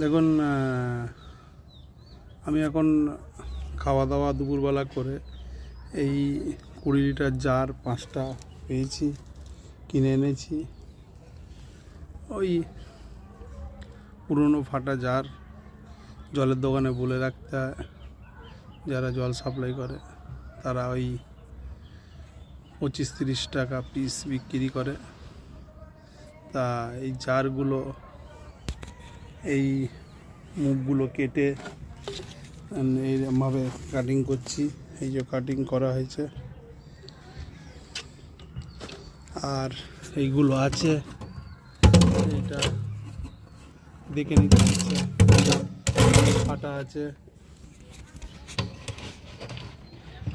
দেখুন, আমি এখন খাওয়া দাওয়া দুপুরবেলা করে এই 20 লিটার জার 5টা পেয়েছি, কিনে এনেছি। ওই পুরনো ফাটা জার জলের দোকানে বলে রাখতে হয়, যারা জল সাপ্লাই করে তারা ওই 25-30 টাকা পিস বিক্রি করে। তা এই জারগুলো, এই মুখগুলো কেটে এইভাবে কাটিং করছি। এই যে কাটিং করা হয়েছে, আর এইগুলো আছে, এইটা দেখে নিতে হচ্ছে, ফাটা আছে।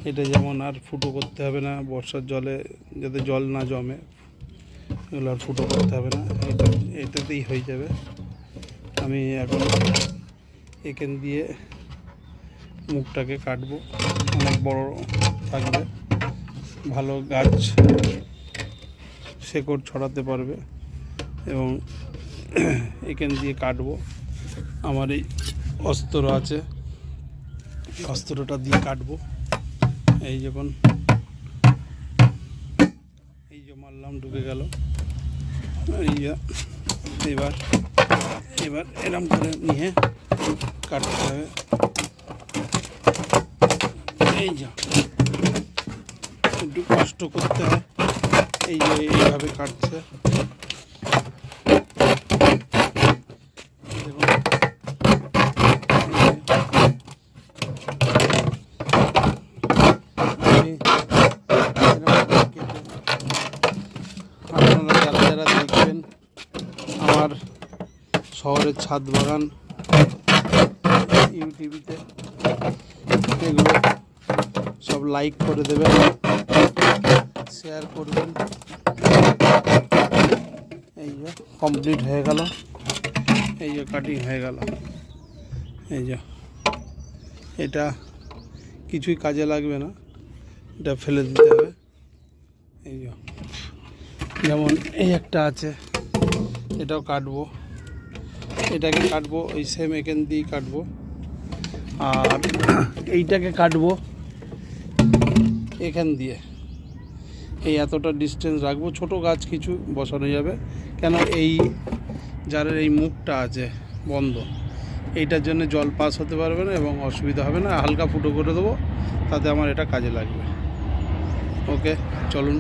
এটা যেমন আর ফুটো করতে হবে না, বর্ষার জলে যাতে জল না জমে, এগুলো আর ফুটো করতে হবে না, এটাতেই হয়ে যাবে। আমি এখন এখান দিয়ে মুখটাকে কাটবো, অনেক বড় থাকবে, ভালো গাছ শেকড় ছড়াতে পারবে, এবং এখান দিয়ে কাটবো। আমার এই অস্ত্র আছে, অস্ত্রটা দিয়ে কাটবো। এই যখন এই যে মারলাম, ঢুকে গেল। এবার এরম করে নিয়ে কাটতে হবে। এই যা একটু কষ্ট করতে হয়, এই যে এইভাবে কাটছে। দেখুন, আপনারা যারা যারা দেখবেন আমার শহরের ছাদ বাগান ইউটিউবিতে, এগুলো সব লাইক করে দেবেন, শেয়ার করবেন। এই যে কমপ্লিট হয়ে গেল, এই যে কাটিং হয়ে গেল। এই যে এটা কিছুই কাজে লাগবে না, এটা ফেলে দিতে হবে। এই যে যেমন এই একটা আছে, এটাও কাটবো, এটাকে কাটবো ওই সেম এখান দিয়েই কাটবো। আর এইটাকে কাটবো এখান দিয়ে, এই এতটা ডিস্টেন্স রাখবো। ছোট গাছ কিছু বসানো যাবে, কেন এই জারের এই মুখটা আছে বন্ধ, এইটার জন্য জল পাস হতে পারবে না এবং অসুবিধা হবে না। হালকা ফুটো করে দেবো, তাতে আমার এটা কাজে লাগবে। ওকে, চলুন।